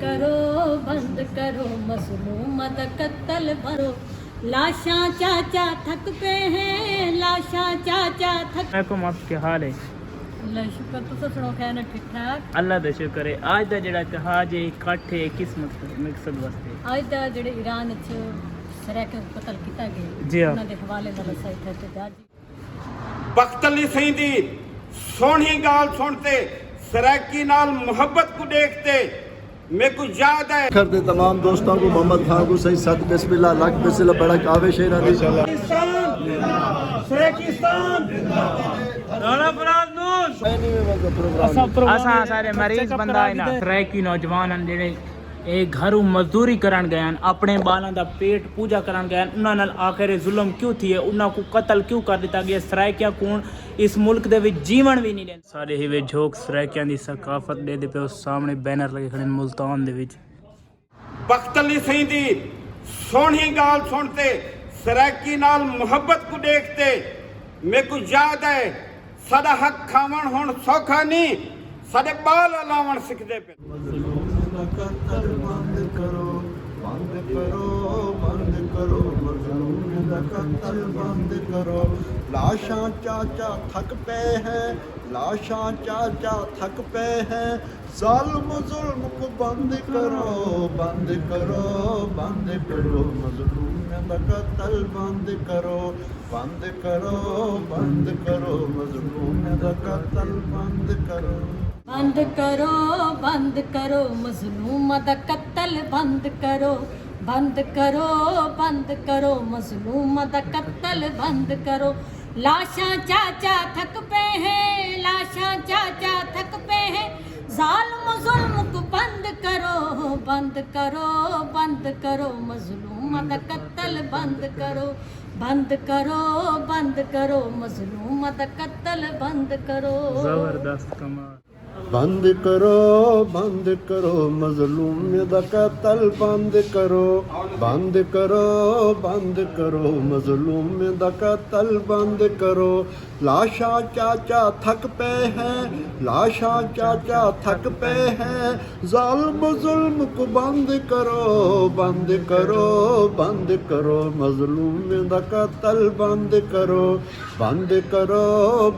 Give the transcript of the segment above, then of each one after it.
करो बंद करो मजलूम दा कत्ल भरो लाशां चाचा थक पे हैं लाशां चाचा थक वालेकुम आप क्या हाल है अल्लाह शुक्र तुस सुनो खैर ठीक ठाक अल्लाह दा शुक्र है आज दा जेड़ा इतिहास है इकट्ठ है किस मकसद वास्ते आज दा जेड़े ईरान च सरैक कत्ल कीता गया जी हाँ। उन्हां दे हवाले नाल असां इत्थे ते जाजी बख्त अली सही दी सोहनी गाल सुनते सरैकी नाल मुहब्बत को देखते मेरे को याद है करते तमाम दोस्तों को मोहम्मद खान को सही सद बिस्मिल्लाह लाख बिस्मिल्लाह बड़ा कावे शेरा दी असां सारे मरीज बंदा है ना ट्रैकी नौजवान हैं जेड़े ਇਹ ਘਰੋਂ ਮਜ਼ਦੂਰੀ ਕਰਨ ਗਏ ਹਨ ਆਪਣੇ ਬਾਲਾਂ ਦਾ ਪੇਟ ਪੂਜਾ ਕਰਨ ਗਏ ਹਨ ਉਹਨਾਂ ਨਾਲ ਆਖਿਰ ਜ਼ੁਲਮ ਕਿਉਂ ਥੀ ਹੈ ਉਹਨਾਂ ਨੂੰ ਕਤਲ ਕਿਉਂ ਕਰ ਦਿੱਤਾ ਗਿਆ ਸਰਾਇਕਿਆ ਕੌਣ ਇਸ ਮੁਲਕ ਦੇ ਵਿੱਚ ਜੀਵਨ ਵੀ ਨਹੀਂ ਲੈਂਦੇ ਸਾਰੇ ਹੀ ਵੇ ਝੋਕ ਸਰਾਇਕਿਆਂ ਦੀ ਸਕਾਫਤ ਦੇ ਪਏ ਉਸ ਸਾਹਮਣੇ ਬੈਨਰ ਲਗੇ ਖੜੇ ਨੇ ਮੁਲਤਾਨ ਦੇ ਵਿੱਚ बख्त अली सही दी सोहनी गाल सुनते सरैकी नाल मुहब्बत को देखते मेरे को याद है साडा हक खावन हुण सौखा नहीं साडे बाल लावण सिखदे पे बंद करो बंद करो बंद करो मजलूम दा कत्ल बंद करो लाशां चाचा थक पे हैं लाशां चाचा थक पे हैं जालिम जुल्म को बंद करो बंद करो बंद करो मजलूम दा कत्ल बंद करो बंद करो बंद करो मजलूम दा कत्ल बंद करो बंद करो मजलूम दा कत्ल बंद करो बंद करो बंद करो मजलूम दा कत्ल बंद करो लाशां चाचा थक पे हैं लाशां चाचा थक पे हैं जालिम जुल्म को बंद करो बंद करो बंद करो मजलूम दा कत्ल बंद करो बंद करो बंद करो मजलूम दा कत्ल बंद करो जबरदस्त कमाल बंद करो मजलूम दा कत्ल बंद करो बंद करो बंद करो मजलूम दा कत्ल बंद करो लाशां चाचा थक पे हैं लाशां चाचा थक पे हैं जालिम जुल्म को बंद करो बंद करो बंद करो मजलूम दा कत्ल बंद करो बंद करो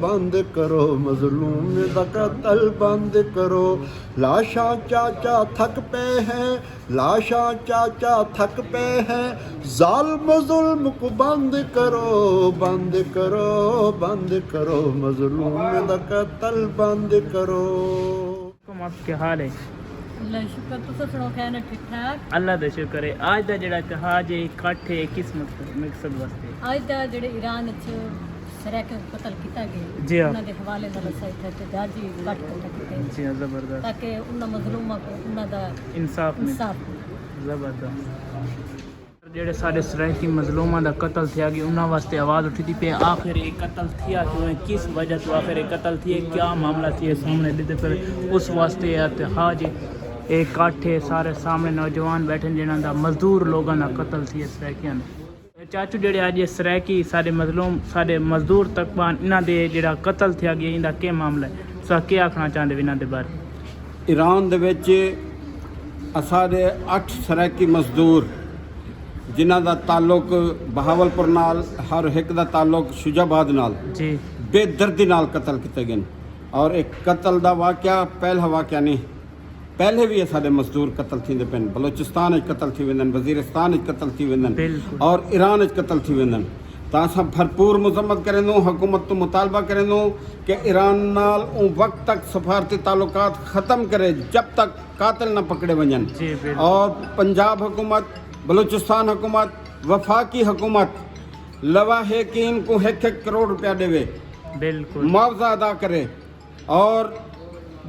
बंद करो मजलूम दा कत्ल बंद करो लाशां चाचा थक पे हैं लाशां चाचा थक पे हैं जालिम जुल्म को बंद करो बंद करो बंद करो मजलूम दा कत्ल बंद करो आप क्या हाल है अल्लाह शुक्र तुस सुनो खैर ठीक ठाक अल्लाह दा शुक्र है आज दा जेड़ा इतिहास है इकट्ठ है किस मकसद वास्ते आज दा जेड़े ईरान च सरैक कत्ल कीता गया जी हाँ। उन्हां दे हवाले नाल असां इत्थे ते जाजी कट के जी हाँ, जबरदस्त ताकि उन्हां मजलूमां को उन्हां दा इंसाफ में इंसाफ ਜ਼ਬਰਦਸਤ ਜਿਹੜੇ ਸਾਡੇ ਸਰਾਇਕੀ ਮਜ਼ਲੂਮਾਂ ਦਾ ਕਤਲ ਥਿਆ ਗਿਆ ਉਹਨਾਂ ਵਾਸਤੇ ਆਵਾਜ਼ ਉੱਠੀ ਤੀ ਪਈ ਆਖਿਰ ਇਹ ਕਤਲ ਥਿਆ ਕਿਉਂ ਕਿਸ ਵਜ੍ਹਾ ਤੋਂ ਆਖਿਰ ਇਹ ਕਤਲ ਥੀ क्या मामला थी सामने देते फिर उस वास्ते इतिहाज ਇਹ ਇਕੱਠੇ ਸਾਰੇ ਸਾਹਮਣੇ ਨੌਜਵਾਨ ਬੈਠੇ ਜਿਨ੍ਹਾਂ ਦਾ ਮਜ਼ਦੂਰ ਲੋਕਾਂ ਦਾ ਕਤਲ ਥੀ ਸਰਾਇਕੀਆਂ ਦਾ ਚਾਚੂ ਜਿਹੜੇ ਅੱਜ ਸਰਾਇਕੀ ਸਾਡੇ ਮਜ਼ਲੂਮ ਸਾਡੇ ਮਜ਼ਦੂਰ ਤਕਬਾਨ ਇਹਨਾਂ ਦੇ ਜਿਹੜਾ ਕਤਲ ਥਿਆ ਗਿਆ ਇਹਦਾ ਕੀ ਮਾਮਲਾ ਹੈ ਸੋ ਕੀ ਆਖਣਾ ਚਾਹੁੰਦੇ ਇਹਨਾਂ ਦੇ ਬਾਰੇ ईरान दे विच असाडे 8 सरैकी मजदूर जिन्हां दा ताल्लुक बहावलपुर नाल हर एक दा ताल्लुक शुजाबाद नाल जी बेदर्दी नाल कतल किए गए और एक कतल दा वाक़या पहला वाक़या नहीं पहले भी साडे मजदूर कतल थींदे पिन बलोचिस्तान कतल थी वेंदन वज़ीरिस्तान कतल थी वेंदन बिल्कुल। और ईरान कतल थी वेंदन तो असां भरपूर मज़म्मत करें हुकूमत तो मुतालबा करें कि ईरान नाल उन वक्त तक सफारती ताल्लुकात ख़त्म करे जब तक कातिल न पकड़े वजन जी, बिल्कुल। और पंजाब हुकूमत बलूचिस्तान हुकूमत वफाकी हुकूमत लवाहिकीन को 1-1 करोड़ रुपया देवे बिल्कुल मुआवजा अदा करे और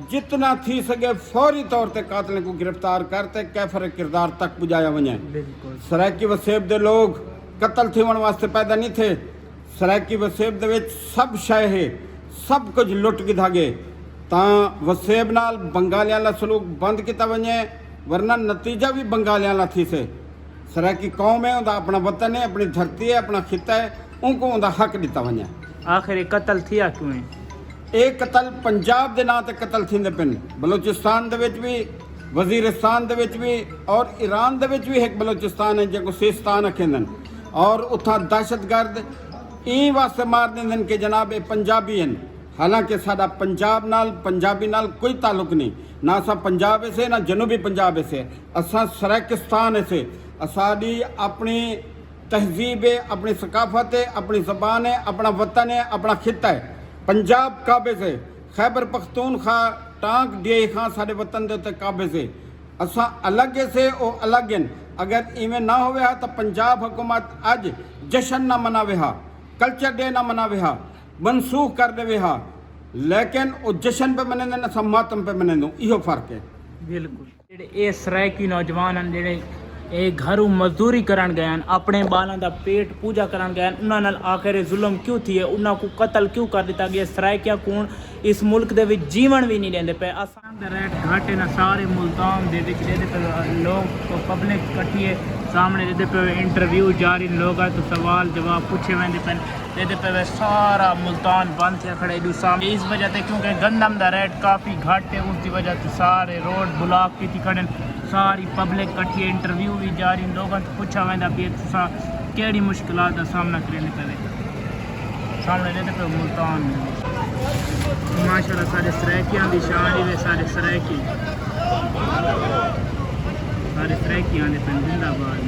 जितना थी सके फौरी तौर पर कातिल को गिरफ्तार करते कैफर किरदार तक पुजाया वञे बिल्कुल सराइकी वसेब दे लोग कतल थिवण वास्ते पैदा नहीं थे सराइकी वसेब दे विच सब शय है सब कुछ लुट गिधा गए तां वसेब नाल बंगालियां ला सलूक बंद किया वञे वरना नतीजा भी बंगालियां ला थी से सराइकी कौम है उनका अपना वतन है अपनी धरती है अपना खिता है उनको उनका हक दिता वञे आखिर ये कतल थिया क्यों है ਇਹ ਕਤਲ ਪੰਜਾਬ ਦੇ ਨਾਂ ਤੇ ਕਤਲ ਥੀਂਦੇ ਪਿੰਨ ਬਲੋਚਿਸਤਾਨ ਦੇ ਵਿੱਚ ਵੀ ਵਜ਼ੀਰਿਸਤਾਨ ਦੇ ਵਿੱਚ ਵੀ ਔਰ ਈਰਾਨ ਦੇ ਵਿੱਚ ਵੀ ਇੱਕ ਬਲੋਚਿਸਤਾਨ ਹੈ ਜਿਹਨੂੰ ਸਿਸਤਾਨ ਆਖਦੇ ਹਨ ਔਰ ਉੱਥਾਂ ਦਹਿਸ਼ਤਗਰਦ ਇਹ ਵਾਸਤੇ ਮਾਰ ਦਿੰਦੇ ਨੇ ਕਿ ਜਨਾਬ ਇਹ ਪੰਜਾਬੀ ਹਨ। ਹਾਲਾਂਕਿ ਸਾਡਾ ਪੰਜਾਬ ਨਾਲ ਪੰਜਾਬੀ ਨਾਲ ਕੋਈ ਤਾਲੁਕ ਨਹੀਂ, ਨਾ ਅਸਾਂ ਪੰਜਾਬ ਵਿੱਚ ਨਾ ਜਨੂਬੀ ਪੰਜਾਬ ਵਿੱਚ, ਅਸਾਂ ਸਰਾਇਕਿਸਤਾਨ ਵਿੱਚ। ਸਾਡੀ ਆਪਣੀ तहजीब है, अपनी सकाफत है, अपनी ज़बान है, अपना वतन है, अपना खिता है। पंजाब काबे से, खैबर पख्तूनख्वा टांक डे खां साढ़े वतन के उत्ते काबे से। असा अलग से वो अलग हैं। अगर इवें ना होवे हा तो पंजाब हुकूमत अज जश्न ना मनावे हा, कल्चर डे ना मनावे हा, मनसूख कर देवे हा, लेकिन वो जश्न पे मनाते ना सब मातम पे मनाते, इहो फर्क है। बिल्कुल ਜਿਹੜੇ ਇਹ ਸਰਾਇਕੀ ਨੌਜਵਾਨ ਹਨ ਜਿਹੜੇ ਇਹ ਘਰੋਂ ਮਜ਼ਦੂਰੀ ਕਰਨ ਗਏ ਹਨ, ਆਪਣੇ ਬਾਲਾਂ ਦਾ ਪੇਟ ਪੂਜਾ ਕਰਨ ਗਏ ਹਨ, ਉਹਨਾਂ ਨਾਲ ਆਖਿਰ ਜ਼ੁਲਮ ਕਿਉਂ ਥੀ ਹੈ, ਉਹਨਾਂ ਨੂੰ ਕਤਲ ਕਿਉਂ ਕਰ ਦਿੱਤਾ ਗਿਆ। ਸਰਾਇਕੀਆਂ ਕੋਣ ਇਸ ਮੁਲਕ ਦੇ ਵਿੱਚ ਜੀਵਨ ਵੀ ਨਹੀਂ ਦਿੰਦੇ ਪਏ। ਆਸਾਮ ਦਾ ਰੇਟ ਘੱਟ ਨਾ ਸਾਰੇ ਮੁਲਤਾਨ ਦੇ ਵਿੱਚ ਜਿਹਦੇ ਪੇ ਲੋਕ ਪਬਲਿਕ ਇਕੱਠੀ ਹੈ ਸਾਹਮਣੇ ਜਿਹਦੇ ਪੇ ਇੰਟਰਵਿਊ ਜਾਰੀ ਲੋਕਾਂ ਤੋਂ ਸਵਾਲ ਜਵਾਬ ਪੁੱਛੇ ਵੰਦੇ ਪਏ ਜਿਹਦੇ ਪੇ ਸਾਰਾ ਮੁਲਤਾਨ ਬੰਦ थे खड़े सामने इस वजह से क्योंकि गंदम का रेट काफ़ी घट है, उसकी वजह से सारे रोड ब्लॉक की खड़े, सारी पब्लिक कट्ठी इंटरव्यू भी जारी लोगों से पूछा वह भी केड़ी मुश्किलात का सामना करने पवे सामने रहते पे मुल्तान माशाल्लाह सारे सरायकियां की शान ही सारे सरायकियां ने पे जिंदाबाद।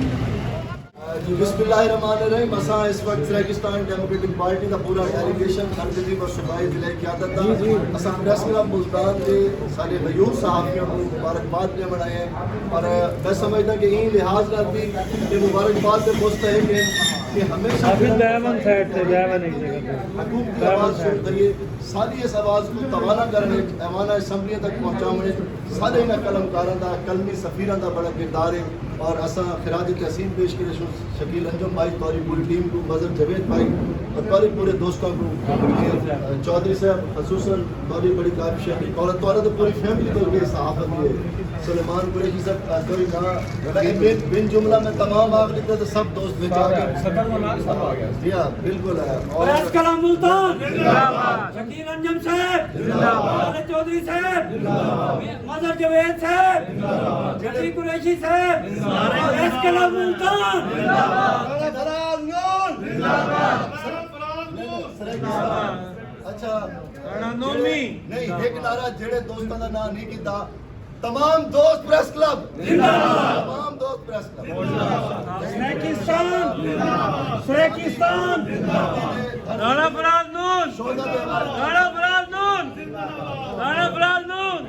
बिस्मिल्लाहिर्रहमानिर्रहीम। असां इस वक्त सरायकिस्तान डेमोक्रेटिक पार्टी का पूरा डेलीगेशन खरगजी और सूबाई जिले की आदत था। असां प्रेस क्लब मुल्तान के सारे गयूर सहाफ़ियों को मुबारकबाद ने बनाए हैं और मैं समझता कि इन लिहाज ना भी ये मुबारकबाद से मुस्तहिक है कि हमेशा हकूक़ की आवाज़ सुनते हुए सारी इस आवाज़ को तवाना करने ऐवान असम्बली तक पहुँचाने सारे इन कलमकारों का कलमी सफ़ीरों का बड़ा किरदार है। और असा खिराज तहसीन पेश की शकील अंजुम भाई तौरी पूरी टीम को, मजहर जवेद भाई और तौरी पूरे दोस्तों को, चौधरी साहब खसूसन तौरी बड़ी काबिश और तौर तो पूरी फैमिली को के सहाफ़त है सुलेमान कुरैशी साहब तौरी ना बिन जुमला में तमाम आप लिखते तो सब दोस्त बेच आ गए। जी हाँ बिल्कुल है। और कलाम मुल्तान जिंदाबाद, शकील अंजुम साहब जिंदाबाद, चौधरी साहब जिंदाबाद, मजहर जवेद साहब जिंदाबाद, शकील कुरैशी साहब जिंदाबाद, कलाम मुल्तान जिंदाबाद, जिंदाबाद। अच्छा नहीं एक नारा जेड़े दोस्तों का नाम नहीं किया तमाम दोस्त प्रेस क्लब जिंदाबाद, तमाम दोस्त प्रेस क्लब सरायकिस्तान राणा फराज नून, राणा फराज नून, राणा फराज नून।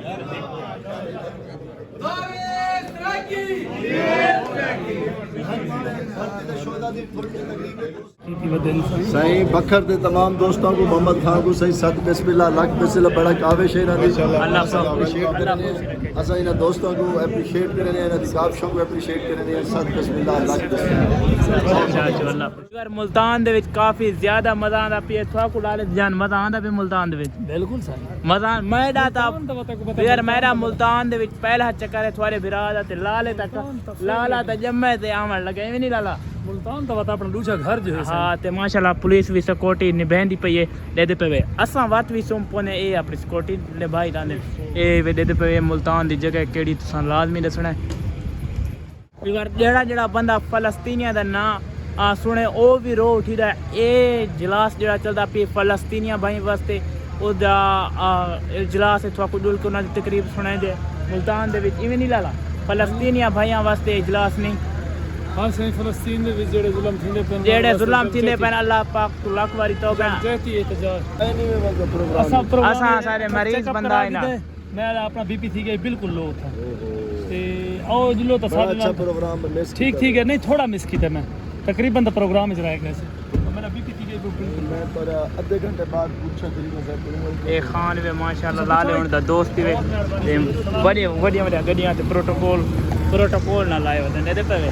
सही बखर दे तमाम दोस्तों को मोहम्मद खान को सही सत बिस्मिल्लाह लख बिस्मिल्लाह बड़ा काविश है इन्हां दी अप्रीशिएट करने असा इन दोस्तों को अप्रीशिएट करने इन्हां दी काविशों को अप्रीशिएट करने सत बिस्मिल्लाह लख बिस्मिल्लाह। अगर मुल्तान दे विच काफी ज्यादा मजा आंदा पिए थवा को लाले जान मजा आंदा पे मुल्तान दे विच बिल्कुल सही मजा मैं डाता यार मेरा मुल्तान दे विच पहला चक्कर है थोड़े बिरा दा ते लाले तक लाला ते जम्मे ते आवन लगे भी नहीं लाला मुल्तान तो बता अपना दूसरा घर जो है हाँ ते माशाल्लाह पुलिस भी सिक्योरिटी निभांदी पई है देदे पे असा वत भी सुम पोने ए अपनी सिक्योरिटी निभाई दाने ए वे देदे पे मुल्तान दी जगह केड़ी तुसां लाजमी दसना है। यार जेड़ा जेड़ा बंदा फलस्तीनिया दा नाम सुने ओ भी रो उठीदा ए इजलास जेड़ा चलदा पे फलस्तीनिया भाई वास्ते ओदा इजलास है थोड़ा कुछ को ना तकरीब सुनाई दे मुल्तान दे विच इवें नहीं लाला फलस्तीनिया भाइयां वास्ते इजलास नहीं। हाँ सही फलस्तीन दे विच जेड़े जुल्म थिंदे पे जेड़े जुल्म थिंदे पे अल्लाह पाक को लाख वारी तौबा कहती है एहतजाज प्रोग्राम असा सारे मरीज बंदा है ना मैं अपना बीपी थी गई बिल्कुल लो था ते ओ जिलो तो सारे अच्छा प्रोग्राम मिस ठीक है नहीं थोड़ा मिस किया मैं तकरीबन तो प्रोग्राम इजरा है कैसे मेरा बीपी थी गई बिल्कुल मैं पर आधे घंटे बाद पूछा तरीके से ए खान वे माशाल्लाह लाले हुन दा दोस्त वे बड़ी बड़ी गड्डियां ते प्रोटोकॉल ना लाए होते ने पे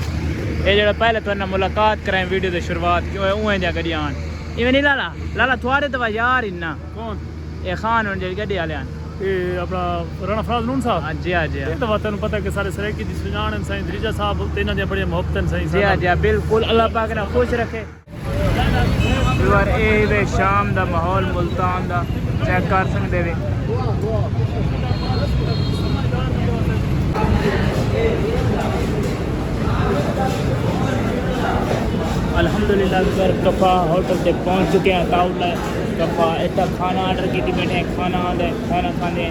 ये जरा पहले तो ना मुलाकात कराएं वीडियो की शुरुआत क्यों उहें जा गड्डियां आन इवें नहीं लाला लाला थोड़े तो यार इन्ना कौन ए खान हुन जेडी गड्डी वाले आन ये अपना राणा फराज नून साहब हां जी हां जी ये तो तैनूं पता कि सारे सरायकी दी सुजान सही दरीजा साहब ते इन्हां दी बड़ी मोहब्बत सही जी हां जी बिल्कुल अल्लाह पाक ने खुश रखे। यार ए वे शाम दा माहौल मुल्तान दा चेक कर सकदे वे अल्हम्दुलिल्लाह सर कफ़ा होटल से पहुंच चुके हैं ताउल कफ़ा इतना खाना ऑर्डर की बैठे हैं खाना खाने